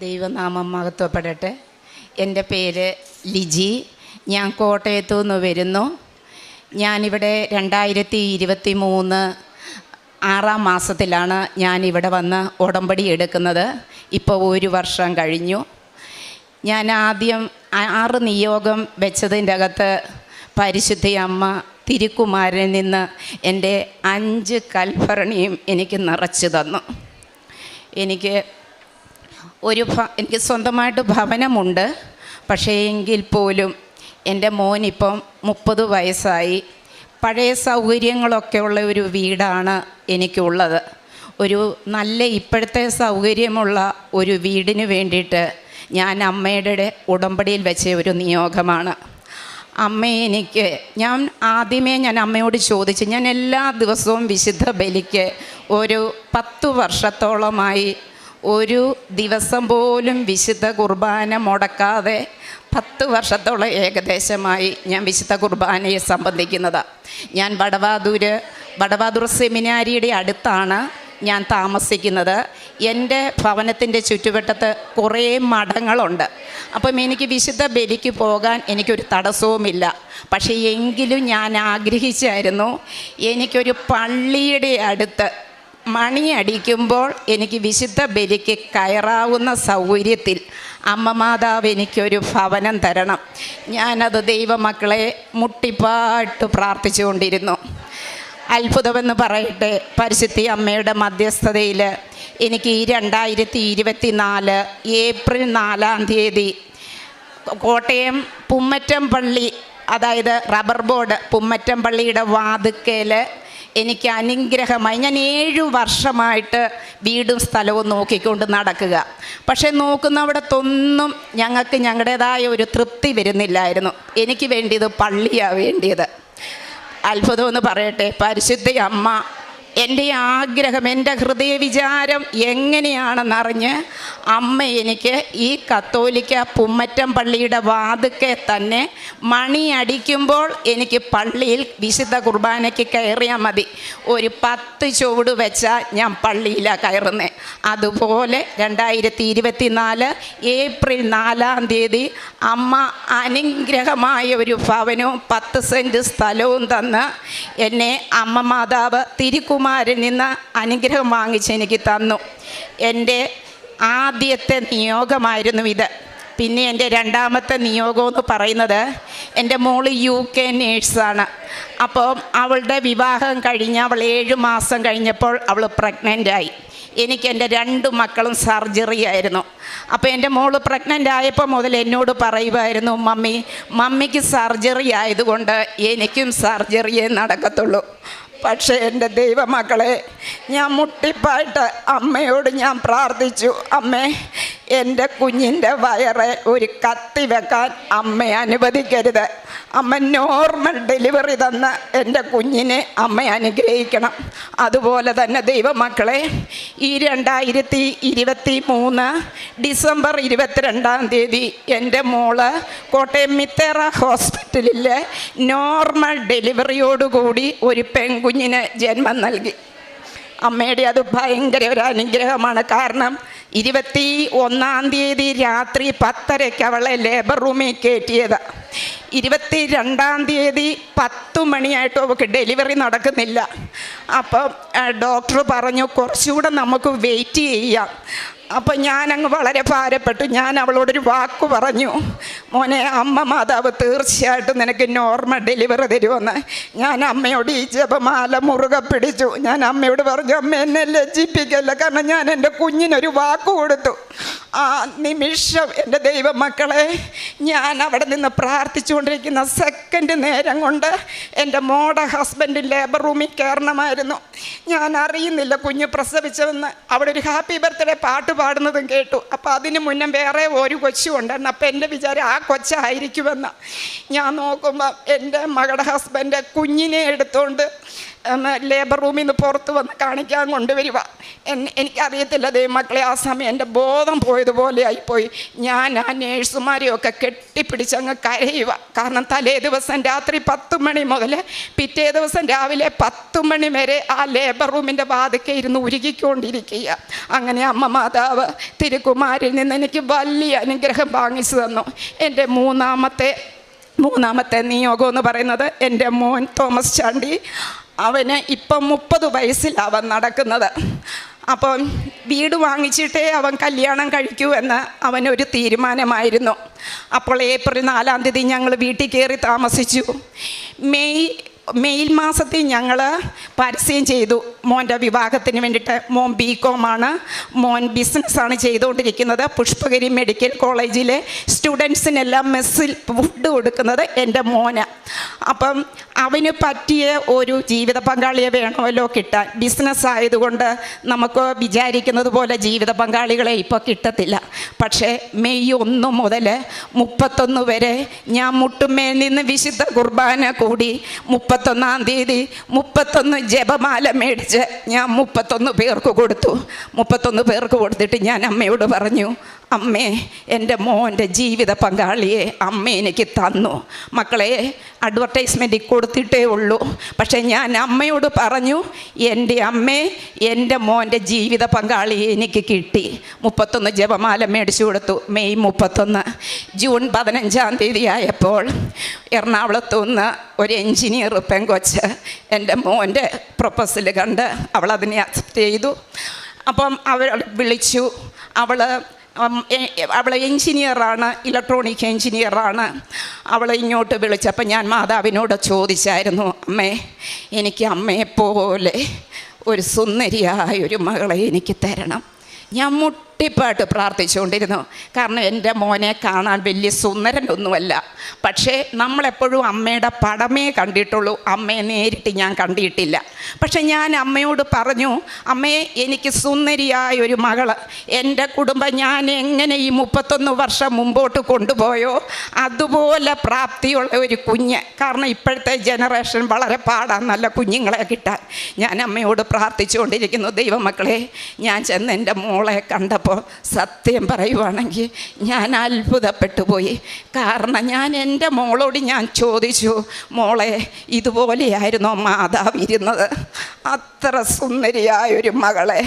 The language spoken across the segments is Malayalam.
ദൈവനാമം മഹത്വപ്പെടട്ടെ. എൻ്റെ പേര് ലിജി. ഞാൻ കോട്ടയത്തു നിന്ന് വരുന്നു. ഞാനിവിടെ 2023 6-ാം മാസത്തിലാണ് ഞാനിവിടെ വന്ന് ഉടമ്പടി എടുക്കുന്നത്. ഇപ്പോൾ 1 വർഷം കഴിഞ്ഞു. ഞാൻ ആദ്യം 6 നിയോഗം വെച്ചതിൻ്റെ അകത്ത് പരിശുദ്ധ അമ്മ തിരുക്കുമാരനിൽ നിന്ന് എൻ്റെ 5 കൽഭരണിയും എനിക്ക് നിറച്ചു തന്നു. എനിക്ക് സ്വന്തമായിട്ട് ഭവനമുണ്ട്. പക്ഷേ എങ്കിൽ പോലും എൻ്റെ മോനിപ്പം 30 വയസ്സായി. പഴയ സൗകര്യങ്ങളൊക്കെ ഉള്ള ഒരു വീടാണ് എനിക്കുള്ളത്. ഒരു നല്ല ഇപ്പോഴത്തെ സൗകര്യമുള്ള ഒരു വീടിന് വേണ്ടിയിട്ട് ഞാൻ അമ്മയുടെ ഉടമ്പടിയിൽ വെച്ച ഒരു നിയോഗമാണ്. ഞാൻ അമ്മയോട് ചോദിച്ചു. ഞാൻ എല്ലാ ദിവസവും വിശുദ്ധ ബലിക്ക് ഒരു 10 വർഷത്തോളമായി ഒരു ദിവസം പോലും വിശുദ്ധ കുർബാന മുടക്കാതെ 10 വർഷത്തോളം ഏകദേശമായി ഞാൻ വിശുദ്ധ കുർബാനയെ സംബന്ധിക്കുന്നതാണ്. ഞാൻ വടവാതൂർ സെമിനാരിയുടെ അടുത്താണ് ഞാൻ താമസിക്കുന്നത്. എൻ്റെ ഭവനത്തിൻ്റെ ചുറ്റുവട്ടത്ത് കുറേ മഠങ്ങളുണ്ട്. അപ്പം എനിക്ക് വിശുദ്ധ ബലിക്ക് പോകാൻ എനിക്കൊരു തടസ്സവുമില്ല. പക്ഷേ എങ്കിലും ഞാൻ ആഗ്രഹിച്ചായിരുന്നു എനിക്കൊരു പള്ളിയുടെ അടുത്ത് മണി അടിക്കുമ്പോൾ എനിക്ക് വിശുദ്ധ ബലിക്ക് കയറാവുന്ന സൗകര്യത്തിൽ അമ്മ മാതാവ് എനിക്കൊരു ഭവനം തരണം. ഞാനത് ദൈവമക്കളെ മുട്ടിപ്പാട്ട് പ്രാർത്ഥിച്ചുകൊണ്ടിരുന്നു. അത്ഭുതമെന്ന് പറയട്ടെ, പരിശുദ്ധ അമ്മയുടെ മധ്യസ്ഥതയിൽ എനിക്ക് ഈ 2024 ഏപ്രിൽ 4-ാം തീയതി കോട്ടയം പുമ്മറ്റം പള്ളി, അതായത് റബ്ബർ ബോർഡ് പുമ്മറ്റം പള്ളിയുടെ വാതുക്കൽ എനിക്ക് അനുഗ്രഹമായി. ഞാൻ 7 വർഷമായിട്ട് വീടും സ്ഥലവും നോക്കിക്കൊണ്ട് നടക്കുക. പക്ഷേ നോക്കുന്നവിടത്തൊന്നും ഞങ്ങൾക്ക് ഞങ്ങളുടേതായ ഒരു തൃപ്തി വരുന്നില്ലായിരുന്നു. എനിക്ക് വേണ്ടിയത് പള്ളിയാണ് വേണ്ടിയത്. അത്ഭുതമെന്ന് പറയട്ടെ, പരിശുദ്ധ അമ്മ എൻ്റെ ആഗ്രഹം, എൻ്റെ ഹൃദയ വിചാരം എങ്ങനെയാണെന്നറിഞ്ഞ് അമ്മ എനിക്ക് ഈ കത്തോലിക്ക പുമ്മറ്റം പള്ളിയുടെ വാതുക്കെ തന്നെ മണി അടിക്കുമ്പോൾ എനിക്ക് പള്ളിയിൽ വിശുദ്ധ കുർബാനയ്ക്ക് കയറിയാൽ മതി. ഒരു 10 ചുവട് വെച്ചാൽ ഞാൻ പള്ളിയിലാണ് കയറുന്നത്. അതുപോലെ 2024 ഏപ്രിൽ 4-ാം തീയതി അമ്മ അനുഗ്രഹമായ ഒരു ഭവനവും 10 സെൻറ്റ് സ്ഥലവും തന്ന് എന്നെ അമ്മ മാതാവ് തിരുക്കുമാരനിൽ നിന്ന് അനുഗ്രഹം വാങ്ങിച്ച് എനിക്ക് തന്നു. എൻ്റെ ആദ്യത്തെ നിയോഗമായിരുന്നു ഇത്. പിന്നെ എൻ്റെ 2ാമത്തെ നിയോഗം എന്ന് പറയുന്നത്, എൻ്റെ മോള് UK നേഴ്സാണ്. അപ്പോൾ അവളുടെ വിവാഹം കഴിഞ്ഞ് അവൾ 7 മാസം കഴിഞ്ഞപ്പോൾ അവൾ പ്രഗ്നൻ്റായി. എനിക്ക് എൻ്റെ 2 മക്കളും സർജറി ആയിരുന്നു. അപ്പോൾ എൻ്റെ മോള് പ്രഗ്നൻ്റ് ആയപ്പോൾ മുതൽ എന്നോട് പറയുമായിരുന്നു, മമ്മിക്ക് സർജറി ആയതുകൊണ്ട് എനിക്കും സർജറിയേ നടക്കത്തുള്ളൂ. പക്ഷേ എൻ്റെ ദൈവമക്കളെ, ഞാൻ മുട്ടിപ്പായിട്ട് അമ്മയോട് ഞാൻ പ്രാർത്ഥിച്ചു, അമ്മേ എൻ്റെ കുഞ്ഞിൻ്റെ വയറ് ഒരു കത്തി വെക്കാൻ അമ്മ അനുവദിക്കരുത്. അമ്മ നോർമൽ ഡെലിവറി തന്ന് എൻ്റെ കുഞ്ഞിനെ അമ്മ അനുഗ്രഹിക്കണം. അതുപോലെ തന്നെ ദൈവമക്കളെ, ഈ 2023 ഡിസംബർ 22-ാം തീയതി എൻ്റെ മോള് കോട്ടയം മിത്തേറ ഹോസ്പിറ്റലിൽ നോർമൽ ഡെലിവറിയോടുകൂടി ഒരു പെൺകുഞ്ഞിന് ജന്മം നൽകി. അമ്മയുടെ അത് ഭയങ്കര ഒരു അനുഗ്രഹമാണ്. കാരണം 21-ാം തീയതി രാത്രി 10:30 അവളെ ലേബർ റൂമിൽ കയറ്റിയത്. 22-ാം തീയതി 10 മണിയായിട്ട് അവൾക്ക് ഡെലിവറി നടക്കുന്നില്ല. അപ്പം ഡോക്ടർ പറഞ്ഞു കുറച്ചുകൂടെ നമുക്ക് വെയിറ്റ് ചെയ്യാം. അപ്പം ഞാനങ്ങ് വളരെ ഭാരപ്പെട്ടു. ഞാൻ അവളോടൊരു വാക്ക് പറഞ്ഞു, മോനെ അമ്മ മാതാവ് തീർച്ചയായിട്ടും നിനക്ക് നോർമൽ ഡെലിവറി തരുമെന്ന്. ഞാൻ അമ്മയോട് ഈ ജപമാല മുറുകെ പിടിച്ചു. ഞാൻ അമ്മയോട് പറഞ്ഞു, അമ്മ എന്നെ ലജ്ജിപ്പിക്കല്ല, കാരണം ഞാൻ എൻ്റെ കുഞ്ഞിനൊരു വാക്ക് കൊടുത്തു. ആ നിമിഷം എൻ്റെ ദൈവമക്കളെ, ഞാൻ അവിടെ നിന്ന് പ്രാർത്ഥിച്ചുകൊണ്ടിരിക്കുന്ന സെക്കൻഡ് നേരം കൊണ്ട് എൻ്റെ മോടെ ഹസ്ബൻഡ് ലേബർ റൂമിൽ കയറണമായിരുന്നു. ഞാൻ അറിയുന്നില്ല കുഞ്ഞ് പ്രസവിച്ചതെന്ന്. അവിടെ ഒരു ഹാപ്പി ബർത്ത്ഡേ പാട്ട് പാടുന്നതും കേട്ടു. അപ്പോൾ അതിന് മുന്നേ വേറെ ഒരു കൊച്ചും ഉണ്ടായിരുന്നു. അപ്പോൾ എൻ്റെ വിചാരം ആ കൊച്ചായിരിക്കുമെന്ന്. ഞാൻ നോക്കുമ്പോൾ എൻ്റെ മകളുടെ ഹസ്ബൻഡ് കുഞ്ഞിനെ എടുത്തുകൊണ്ട് ലേബർ റൂമിൽ നിന്ന് പുറത്ത് വന്ന് കാണിക്കാൻ കൊണ്ടുവരിക. എനിക്കറിയത്തില്ല ദൈവമക്കളെ, ആ സമയം എൻ്റെ ബോധം പോയതുപോലെ ആയിപ്പോയി. ഞാൻ ആ നേഴ്സുമാരെയൊക്കെ കെട്ടിപ്പിടിച്ചങ്ങ് കരയുക. കാരണം തലേ ദിവസം രാത്രി 10 മണി മുതൽ പിറ്റേ ദിവസം രാവിലെ 10 മണി വരെ ആ ലേബർ റൂമിൻ്റെ വാതിക്കെ ഇരുന്ന് ഉരുകിക്കൊണ്ടിരിക്കുക. അങ്ങനെ അമ്മ മാതാവ് തിരുക്കുമാരിൽ നിന്ന് എനിക്ക് വലിയ അനുഗ്രഹം വാങ്ങിച്ചു തന്നു. എൻ്റെ മൂന്നാമത്തെ നിയോഗം എന്ന് പറയുന്നത് എൻ്റെ മോൻ തോമസ് ചാണ്ടി. അവന് ഇപ്പം 30 വയസ്സിലവൻ നടക്കുന്നത്. അപ്പം വീട് വാങ്ങിച്ചിട്ടേ അവൻ കല്യാണം കഴിക്കൂ എന്ന് അവനൊരു തീരുമാനമായിരുന്നു. അപ്പോൾ ഏപ്രിൽ 4-ാം തീയതി ഞങ്ങൾ വീട്ടിൽ കയറി താമസിച്ചു. മെയ് മാസത്തിൽ ഞങ്ങൾ പരസ്യം ചെയ്തു മോൻ്റെ വിവാഹത്തിന് വേണ്ടിയിട്ട്. മോൻ BCom ആണ്, മോൻ ബിസിനസ്സാണ് ചെയ്തുകൊണ്ടിരിക്കുന്നത്. പുഷ്പഗിരി മെഡിക്കൽ കോളേജിലെ സ്റ്റുഡൻസിനെല്ലാം മെസ്സിൽ ഫുഡ് കൊടുക്കുന്നത് എൻ്റെ മോന്. അപ്പം അവന് പറ്റിയ ഒരു ജീവിത പങ്കാളിയെ വേണമല്ലോ കിട്ടാൻ. ബിസിനസ് ആയതുകൊണ്ട് നമുക്ക് വിചാരിക്കുന്നത് പോലെ ജീവിത പങ്കാളികളെ ഇപ്പോൾ കിട്ടത്തില്ല. പക്ഷേ മെയ് 1 മുതൽ 31 വരെ ഞാൻ മുട്ടുമേൽ നിന്ന് വിശുദ്ധ കുർബാന കൂടി 31-ാം തീയതി 31 ജപമാല മേടിച്ച് ഞാൻ 31 പേർക്ക് കൊടുത്തു. 31 പേർക്ക് കൊടുത്തിട്ട് ഞാൻ അമ്മയോട് പറഞ്ഞു, അമ്മേ, എൻ്റെ മോൻ്റെ ജീവിത പങ്കാളിയെ അമ്മ എനിക്ക് തന്നു. മക്കളെ, അഡ്വർടൈസ്മെൻറ്റിൽ കൊടുത്തിട്ടേ ഉള്ളൂ. പക്ഷേ ഞാൻ അമ്മയോട് പറഞ്ഞു, എൻ്റെ അമ്മേ, എൻ്റെ മോൻ്റെ ജീവിത പങ്കാളിയെ എനിക്ക് കിട്ടി. 31 ജപമാല മേടിച്ചു കൊടുത്തു. മെയ് 31. ജൂൺ 15-ാം തീയതി ആയപ്പോൾ എറണാകുളത്തു നിന്ന് ഒരു എൻജിനീയർ പെങ്കൊച്ച് എൻ്റെ മോൻ്റെ പ്രൊപ്പോസൽ കണ്ട് അവളതിനെ അക്സെപ്റ്റ് ചെയ്തു. അപ്പം അവൾ വിളിച്ചു. അവൾ എൻജിനീയറാണ്, ഇലക്ട്രോണിക് എൻജിനീയറാണ്. അവൾ ഇങ്ങോട്ട് വിളിച്ചപ്പോൾ ഞാൻ മാതാവിനോട് ചോദിച്ചായിരുന്നു, അമ്മേ, എനിക്ക് അമ്മയെപ്പോലെ ഒരു സുന്ദരിയായൊരു മകളെ എനിക്ക് തരണം. ഞാൻ മുട്ടിപ്പാട്ട് പ്രാർത്ഥിച്ചുകൊണ്ടിരുന്നു. കാരണം എൻ്റെ മോനെ കാണാൻ വലിയ സുന്ദരനൊന്നുമല്ല. പക്ഷേ നമ്മളെപ്പോഴും അമ്മയുടെ പടമേ കണ്ടിട്ടുള്ളൂ, അമ്മയെ നേരിട്ട് ഞാൻ കണ്ടിട്ടില്ല. പക്ഷെ ഞാൻ അമ്മയോട് പറഞ്ഞു, അമ്മയെ, എനിക്ക് സുന്ദരിയായ ഒരു മകള്, എൻ്റെ കുടുംബം ഞാൻ എങ്ങനെ ഈ 31 വർഷം മുമ്പോട്ട് കൊണ്ടുപോയോ അതുപോലെ പ്രാപ്തിയുള്ള ഒരു കുഞ്ഞ്. കാരണം ഇപ്പോഴത്തെ ജനറേഷൻ വളരെ പാടാണ് നല്ല കുഞ്ഞുങ്ങളെ കിട്ടാൻ. ഞാൻ അമ്മയോട് പ്രാർത്ഥിച്ചുകൊണ്ടിരിക്കുന്നു. ദൈവമക്കളെ, ഞാൻ ചെന്ന് എൻ്റെ മോളെ കണ്ടപ്പോൾ സത്യം പറയുവാണെങ്കിൽ ഞാൻ അത്ഭുതപ്പെട്ടു പോയി. കാരണം ഞാൻ എൻ്റെ മോളോട് ഞാൻ ചോദിച്ചു, മോളെ, ഇതുപോലെയായിരുന്നോ മാതാവ് ഇരുന്നത്? അത്ര സുന്ദരിയായൊരു മകളെ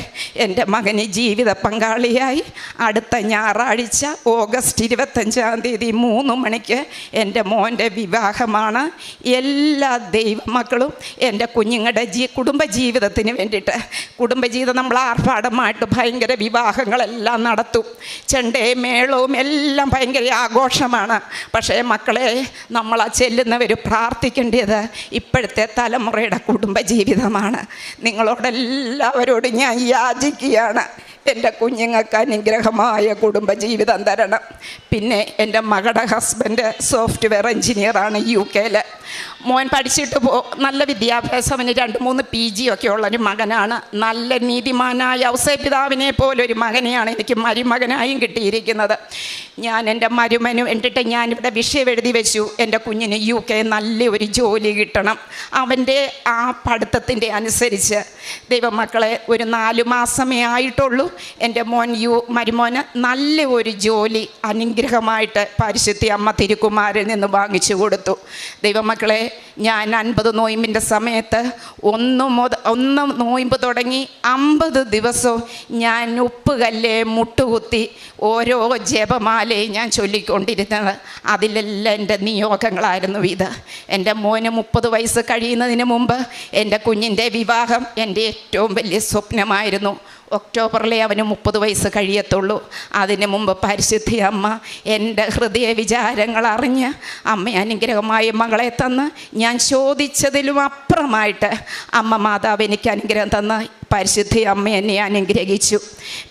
എൻ്റെ മകന് ജീവിത പങ്കാളിയായി. അടുത്ത ഞായറാഴ്ച ഓഗസ്റ്റ് 25-ാം തീയതി 3 മണിക്ക് എൻ്റെ മോൻ്റെ വിവാഹമാണ്. എല്ലാ ദൈവമക്കളും എൻ്റെ കുഞ്ഞുങ്ങളുടെ കുടുംബജീവിതത്തിന് വേണ്ടിയിട്ട്, കുടുംബജീവിതം നമ്മൾ ആർഭാടമായിട്ട് ഭയങ്കര വിവാഹങ്ങളെല്ലാം നടത്തും. ചെണ്ടയും മേളവും എല്ലാം ഭയങ്കര ആഘോഷമാണ്. പക്ഷേ മക്കളെ, നമ്മൾ ആ ചെല്ലുന്നവർ പ്രാർത്ഥിക്കേണ്ടത് ഇപ്പോഴത്തെ തലമുറയുടെ കുടുംബജീവിതമാണ്. നിങ്ങളോടെല്ലാവരോടും ഞാൻ യാചിക്കുകയാണ്, എൻ്റെ കുഞ്ഞുങ്ങൾക്ക് അനുഗ്രഹമായ കുടുംബജീവിതം തരണം. പിന്നെ എൻ്റെ മകളുടെ ഹസ്ബൻഡ് സോഫ്റ്റ്വെയർ എൻജിനീയറാണ് UK-ൽ. മോൻ പഠിച്ചിട്ട് നല്ല വിദ്യാഭ്യാസം, അവന് 2-3 PG ഒക്കെ ഉള്ളൊരു മകനാണ്. നല്ല നീതിമാനായ ഔസേപിതാവിനെ പോലൊരു മകനെയാണ് എനിക്ക് മരുമകനായും കിട്ടിയിരിക്കുന്നത്. ഞാൻ എൻ്റെ മരുമനു വേണ്ടിയിട്ട് ഞാനിവിടെ വിഷയം എഴുതി വെച്ചു, എൻ്റെ കുഞ്ഞിന് UK നല്ലൊരു ജോലി കിട്ടണം. അവൻ്റെ ആ പഠിത്തത്തിൻ്റെ അനുസരിച്ച് ദൈവമക്കളെ, ഒരു 4 മാസമേ ആയിട്ടുള്ളൂ. എൻ്റെ മരുമോന് നല്ല ഒരു ജോലി അനുഗ്രഹമായിട്ട് പരിശുദ്ധ അമ്മ തിരുക്കുമാരിൽ നിന്ന് വാങ്ങിച്ചു കൊടുത്തു. ദൈവമക്കളെ, ഞാൻ 50 നോയമ്പിൻ്റെ സമയത്ത് 1 നോയമ്പ് തുടങ്ങി 50 ദിവസവും ഞാൻ ഉപ്പുകല്ലേ മുട്ടുകുത്തി ഓരോ ജപമാലയും ഞാൻ ചൊല്ലിക്കൊണ്ടിരുന്നത്. അതിലെല്ലാം എൻ്റെ നിയോഗങ്ങളായിരുന്നു ഇത്. എൻ്റെ മോന് 30 വയസ്സ് കഴിയുന്നതിന് മുമ്പ് എൻ്റെ കുഞ്ഞിൻ്റെ വിവാഹം എൻ്റെ ഏറ്റവും വലിയ സ്വപ്നമായിരുന്നു. ഒക്ടോബറിലെ അവന് 30 വയസ്സ് കഴിയത്തുള്ളൂ. അതിന് മുമ്പ് പരിശുദ്ധ അമ്മ എൻ്റെ ഹൃദയ വിചാരങ്ങൾ അറിഞ്ഞ് അമ്മ അനുഗ്രഹമായ മകളെ തന്ന്, ഞാൻ ചോദിച്ചതിലും അപ്പുറമായിട്ട് അമ്മ മാതാവ് എനിക്ക് അനുഗ്രഹം തന്ന് പരിശുദ്ധ അമ്മ എന്നെ അനുഗ്രഹിച്ചു.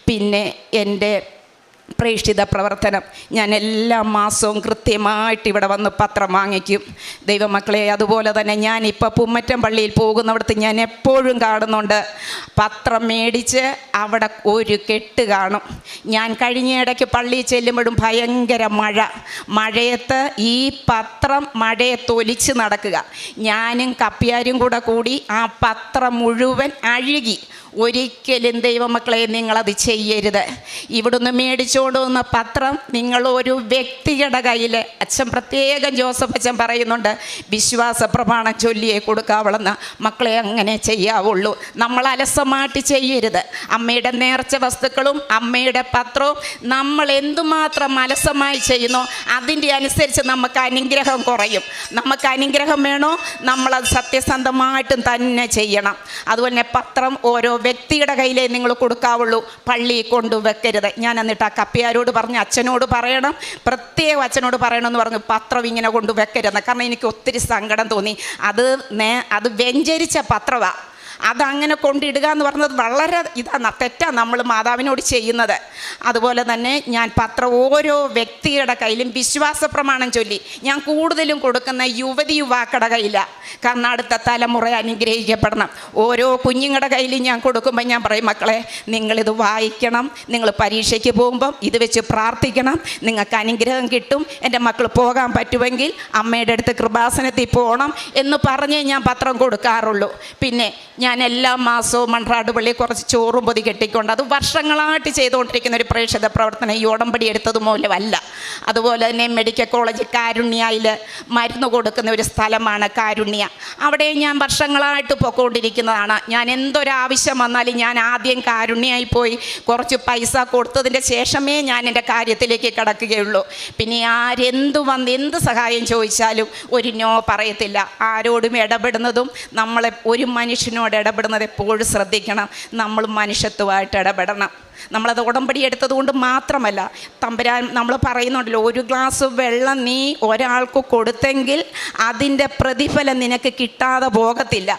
പിന്നെ എൻ്റെ പ്രേക്ഷിത പ്രവർത്തനം. ഞാൻ എല്ലാ മാസവും കൃത്യമായിട്ട് ഇവിടെ വന്ന് പത്രം വാങ്ങിക്കും. ദൈവമക്കളെ, അതുപോലെ തന്നെ ഞാനിപ്പോൾ പുമ്മറ്റം പള്ളിയിൽ പോകുന്നിടത്ത് ഞാൻ എപ്പോഴും കാണുന്നുണ്ട്, പത്രം മേടിച്ച് അവിടെ ഒരു കെട്ട് കാണും. ഞാൻ കഴിഞ്ഞ ഇടയ്ക്ക് പള്ളിയിൽ ചെല്ലുമ്പോഴും ഭയങ്കര മഴയത്ത് ഈ പത്രം മഴയത്തൊലിച്ച് നടക്കുക. ഞാനും കപ്പ്യാരും കൂടി ആ പത്രം മുഴുവൻ അഴുകി. ഒരിക്കലും ദൈവമക്കളെ നിങ്ങളത് ചെയ്യരുത്. ഇവിടുന്ന് മേടിച്ചുകൊണ്ട് വന്ന പത്രം നിങ്ങളൊരു വ്യക്തിയുടെ കയ്യിൽ, അച്ഛൻ പ്രത്യേകം ജോസഫ് അച്ഛൻ പറയുന്നുണ്ട്, വിശ്വാസ പ്രമാണം ചൊല്ലിയേ കൊടുക്കാവുള്ളെന്ന്. മക്കളെ, അങ്ങനെ ചെയ്യാവുള്ളൂ. നമ്മൾ അലസമായിട്ട് ചെയ്യരുത്. അമ്മയുടെ നേർച്ച വസ്തുക്കളും അമ്മയുടെ പത്രവും നമ്മൾ എന്തുമാത്രം അലസമായി ചെയ്യുന്നോ അതിൻ്റെ അനുസരിച്ച് നമുക്ക് അനുഗ്രഹം കുറയും. നമുക്ക് അനുഗ്രഹം വേണോ, നമ്മളത് സത്യസന്ധമായിട്ടും തന്നെ ചെയ്യണം. അതുപോലെ പത്രം ഓരോ വ്യക്തിയുടെ കയ്യിലേ നിങ്ങൾ കൊടുക്കാവുള്ളൂ, പള്ളിയിൽ കൊണ്ടുവെക്കരുത്. ഞാൻ എന്നിട്ട് ആ കപ്പ്യാരോട് പറഞ്ഞ് അച്ഛനോട് പറയണം, പ്രത്യേകം അച്ഛനോട് പറയണമെന്ന് പറഞ്ഞു, പത്രം ഇങ്ങനെ കൊണ്ടുവെക്കരുത്. കാരണം എനിക്ക് ഒത്തിരി സങ്കടം തോന്നി. അത് വ്യഞ്ചരിച്ച പത്രമാണ്. അതങ്ങനെ കൊണ്ടിടുക എന്ന് പറഞ്ഞത് വളരെ തെറ്റാണ് നമ്മൾ മാതാവിനോട് ചെയ്യുന്നത്. അതുപോലെ തന്നെ ഞാൻ പത്രം ഓരോ വ്യക്തിയുടെ കയ്യിലും വിശ്വാസ പ്രമാണം ചൊല്ലി ഞാൻ കൂടുതലും കൊടുക്കുന്ന യുവാക്കളുടെ കയ്യിലാണ്. കാരണം അടുത്ത തലമുറ അനുഗ്രഹിക്കപ്പെടണം. ഓരോ കുഞ്ഞുങ്ങളുടെ കയ്യിലും ഞാൻ കൊടുക്കുമ്പോൾ ഞാൻ പറയും, മക്കളെ, നിങ്ങളിത് വായിക്കണം, നിങ്ങൾ പരീക്ഷയ്ക്ക് പോകുമ്പം ഇത് വെച്ച് പ്രാർത്ഥിക്കണം, നിങ്ങൾക്ക് അനുഗ്രഹം കിട്ടും. എൻ്റെ മക്കൾ പോകാൻ പറ്റുമെങ്കിൽ അമ്മയുടെ അടുത്ത് കൃപാസനത്തിൽ പോകണം എന്ന് പറഞ്ഞേ ഞാൻ പത്രം കൊടുക്കാറുള്ളൂ. പിന്നെ ഞാൻ എല്ലാ മാസവും മൺറാട് പള്ളി കുറച്ച് ചോറും പൊതി കെട്ടിക്കൊണ്ട്, അത് വർഷങ്ങളായിട്ട് ചെയ്തുകൊണ്ടിരിക്കുന്ന ഒരു പ്രേക്ഷിത പ്രവർത്തനം, ഈ ഉടമ്പടി എടുത്തത് മൂലമല്ല. അതുപോലെ തന്നെ മെഡിക്കൽ കോളേജ് കാരുണ്യയിൽ മരുന്ന് കൊടുക്കുന്ന ഒരു സ്ഥലമാണ് കാരുണ്യ. അവിടെ ഞാൻ വർഷങ്ങളായിട്ട് പോയിക്കൊണ്ടിരിക്കുന്നതാണ്. ഞാൻ എന്തൊരാവശ്യം വന്നാലും ഞാൻ ആദ്യം കാരുണ്യമായി പോയി കുറച്ച് പൈസ കൊടുത്തതിൻ്റെ ശേഷമേ ഞാൻ എൻ്റെ കാര്യത്തിലേക്ക് കിടക്കുകയുള്ളൂ. പിന്നെ എന്ത് സഹായം ചോദിച്ചാലും ഒരു നോ പറയത്തില്ല. ആരോടും ഇടപെടുന്നതും നമ്മളെ ഒരു മനുഷ്യനോട് ഇടപെടുന്നത് എപ്പോഴും ശ്രദ്ധിക്കണം. നമ്മൾ മനുഷ്യത്വമായിട്ട് ഇടപെടണം. നമ്മളത് ഉടമ്പടി എടുത്തതുകൊണ്ട് മാത്രമല്ല, തമ്പുരാൻ നമ്മൾ പറയുന്നുണ്ടല്ലോ, ഒരു ഗ്ലാസ് വെള്ളം നീ ഒരാൾക്ക് കൊടുത്തെങ്കിൽ അതിൻ്റെ പ്രതിഫലം നിനക്ക് കിട്ടാതെ പോകത്തില്ല.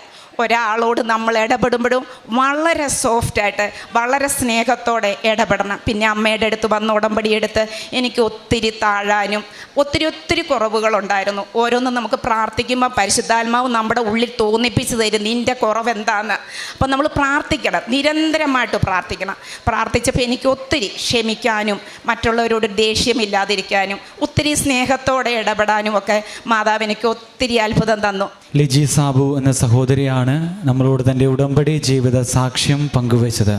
ഒരാളോട് നമ്മൾ ഇടപെടുമ്പോഴും വളരെ സോഫ്റ്റായിട്ട് വളരെ സ്നേഹത്തോടെ ഇടപെടണം. പിന്നെ അമ്മയുടെ അടുത്ത് വന്ന് ഉടമ്പടി എടുത്ത് എനിക്ക് ഒത്തിരി താഴാനും ഒത്തിരി കുറവുകളുണ്ടായിരുന്നു. ഓരോന്നും നമുക്ക് പ്രാർത്ഥിക്കുമ്പോൾ പരിശുദ്ധാത്മാവ് നമ്മുടെ ഉള്ളിൽ തോന്നിപ്പിച്ച് തരും നിൻ്റെ കുറവ് എന്താണെന്ന്. അപ്പം നമ്മൾ പ്രാർത്ഥിക്കണം, നിരന്തരമായിട്ട് പ്രാർത്ഥിക്കണം. പ്രാർത്ഥിച്ചപ്പോൾ എനിക്ക് ഒത്തിരി ക്ഷമിക്കാനും മറ്റുള്ളവരോട് ദേഷ്യമില്ലാതിരിക്കാനും ഒത്തിരി സ്നേഹത്തോടെ ഇടപെടാനും ഒക്കെ മാതാവ് എനിക്ക് ഒത്തിരി അത്ഭുതം തന്നു. ലിജി സാബു എന്ന സഹോദരിയാണ് നമ്മളോട് തൻ്റെ ഉടമ്പടി ജീവിത സാക്ഷ്യം പങ്കുവച്ചത്.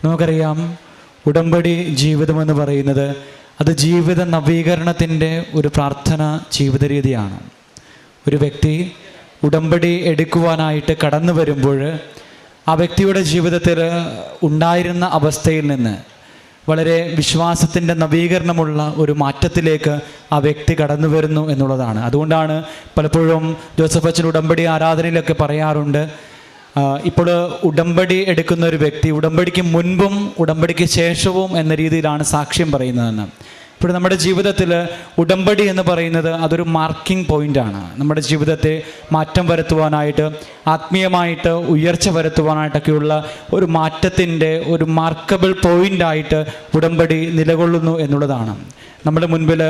നമുക്കറിയാം, ഉടമ്പടി ജീവിതമെന്ന് പറയുന്നത് അത് ജീവിത നവീകരണത്തിൻ്റെ ഒരു പ്രാർത്ഥന ജീവിത രീതിയാണ്. ഒരു വ്യക്തി ഉടമ്പടി എടുക്കുവാനായിട്ട് കടന്നു വരുമ്പോൾ ആ വ്യക്തിയുടെ ജീവിതത്തിൽ ഉണ്ടായിരുന്ന അവസ്ഥയിൽ നിന്ന് വളരെ വിശ്വാസത്തിൻ്റെ നവീകരണമുള്ള ഒരു മാറ്റത്തിലേക്ക് ആ വ്യക്തി കടന്നു വരുന്നു എന്നുള്ളതാണ്. അതുകൊണ്ടാണ് പലപ്പോഴും ജോസഫ് അച്ഛൻ ഉടമ്പടി ആരാധനയിലൊക്കെ പറയാറുണ്ട്, ഇപ്പോൾ ഉടമ്പടി എടുക്കുന്ന ഒരു വ്യക്തി ഉടമ്പടിക്ക് മുൻപും ഉടമ്പടിക്ക് ശേഷവും എന്ന രീതിയിലാണ് സാക്ഷ്യം പറയുന്നതെന്ന്. ഇപ്പോൾ നമ്മുടെ ജീവിതത്തിൽ ഉടമ്പടി എന്ന് പറയുന്നത് അതൊരു മാർക്കിംഗ് പോയിൻ്റാണ്. നമ്മുടെ ജീവിതത്തെ മാറ്റം വരുത്തുവാനായിട്ട്, ആത്മീയമായിട്ട് ഉയർച്ച വരുത്തുവാനായിട്ടൊക്കെയുള്ള ഒരു മാറ്റത്തിൻ്റെ ഒരു മാർക്കബിൾ പോയിൻ്റായിട്ട് ഉടമ്പടി നിലകൊള്ളുന്നു എന്നുള്ളതാണ്. നമ്മുടെ മുൻപിൽ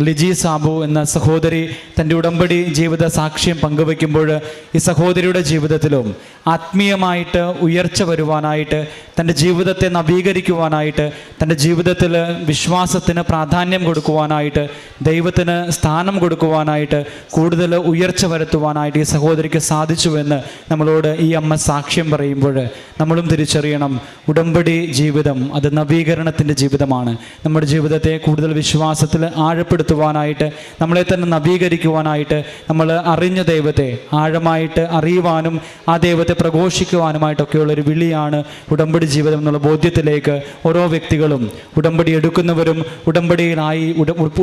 ലിജി സാബു എന്ന സഹോദരി തൻ്റെ ഉടമ്പടി ജീവിത സാക്ഷ്യം പങ്കുവയ്ക്കുമ്പോൾ ഈ സഹോദരിയുടെ ജീവിതത്തിലും ആത്മീയമായിട്ട് ഉയർച്ച വരുവാനായിട്ട്, തൻ്റെ ജീവിതത്തെ നവീകരിക്കുവാനായിട്ട്, തൻ്റെ ജീവിതത്തിൽ വിശ്വാസത്തിന് പ്രാധാന്യം കൊടുക്കുവാനായിട്ട്, ദൈവത്തിന് സ്ഥാനം കൊടുക്കുവാനായിട്ട്, കൂടുതൽ ഉയർച്ച വരുത്തുവാനായിട്ട് ഈ സഹോദരിക്ക് സാധിച്ചുവെന്ന് നമ്മളോട് ഈ അമ്മ സാക്ഷ്യം പറയുമ്പോൾ നമ്മളും തിരിച്ചറിയണം, ഉടമ്പടി ജീവിതം അത് നവീകരണത്തിൻ്റെ ജീവിതമാണ്. നമ്മുടെ ജീവിതത്തെ കൂടുതൽ വിശ്വാസത്തിൽ ആഴപ്പെടുത്തുവാനായിട്ട്, നമ്മളെ തന്നെ നവീകരിക്കുവാനായിട്ട്, നമ്മൾ അറിഞ്ഞ ദൈവത്തെ ആഴമായിട്ട് അറിയുവാനും ആ ദൈവത്തെ പ്രഘോഷിക്കുവാനുമായിട്ടൊക്കെയുള്ളൊരു വിളിയാണ് ഉടമ്പടി ജീവിതം എന്നുള്ള ബോധ്യത്തിലേക്ക് ഓരോ വ്യക്തികളും, ഉടമ്പടി എടുക്കുന്നവരും ഉടമ്പടിയിലായി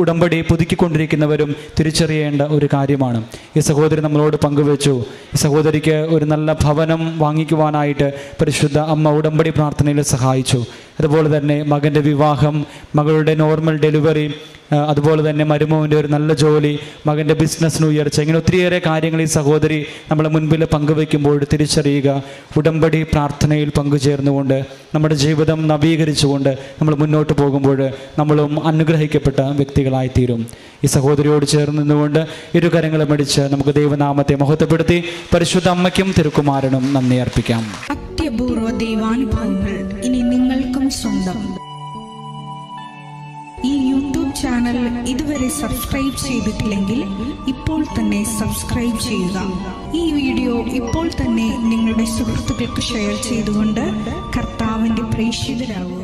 ഉടമ്പടി പുതുക്കിക്കൊണ്ടിരിക്കുന്നവരും തിരിച്ചറിയേണ്ട ഒരു കാര്യമാണ്. ഈ സഹോദരി നമ്മളോട് പങ്കുവെച്ചു. ഈ സഹോദരിക്ക് ഒരു നല്ല ഭവനം വാങ്ങിക്കുവാനായിട്ട് പരിശുദ്ധ അമ്മ ഉടമ്പടി പ്രാർത്ഥനയിൽ സഹായിച്ചു. അതുപോലെ തന്നെ മകൻ്റെ വിവാഹം, മകളുടെ നോർമൽ ഡെലിവറി, അതുപോലെ തന്നെ മരുമോൻ്റെ ഒരു നല്ല ജോലി, മകൻ്റെ ബിസിനസ്സിന് ഉയർച്ച, ഇങ്ങനെ ഒത്തിരിയേറെ കാര്യങ്ങൾ ഈ സഹോദരി നമ്മളെ മുൻപിൽ പങ്കുവയ്ക്കുമ്പോൾ തിരിച്ചറിയുക, ഉടമ്പടി പ്രാർത്ഥനയിൽ പങ്കുചേർന്നുകൊണ്ട് നമ്മുടെ ജീവിതം നവീകരിച്ചുകൊണ്ട് നമ്മൾ മുന്നോട്ട് പോകുമ്പോൾ നമ്മളും അനുഗ്രഹിക്കപ്പെട്ട വ്യക്തികളായിത്തീരും. ഈ സഹോദരിയോട് ചേർന്ന് നിന്നുകൊണ്ട് ഇരുകരങ്ങളും അടിച്ച് നമുക്ക് ദൈവനാമത്തെ മഹത്വപ്പെടുത്തി പരിശുദ്ധ അമ്മയ്ക്കും തിരുക്കുമാരനും നന്ദി അർപ്പിക്കാം. അത്യപൂർവ ദൈവാനുഭവങ്ങൾ ഇനി നിങ്ങൾക്കും സ്വന്തം. ഈ യൂട്യൂബ് ചാനൽ ഇതുവരെ സബ്സ്ക്രൈബ് ചെയ്തിട്ടില്ലെങ്കിൽ ഇപ്പോൾ തന്നെ സബ്സ്ക്രൈബ് ചെയ്യുക. ഈ വീഡിയോ ഇപ്പോൾ തന്നെ നിങ്ങളുടെ സുഹൃത്തുക്കൾക്ക് ഷെയർ ചെയ്തുകൊണ്ട് കർത്താവിൻ്റെ പ്രേക്ഷിതരാകുക.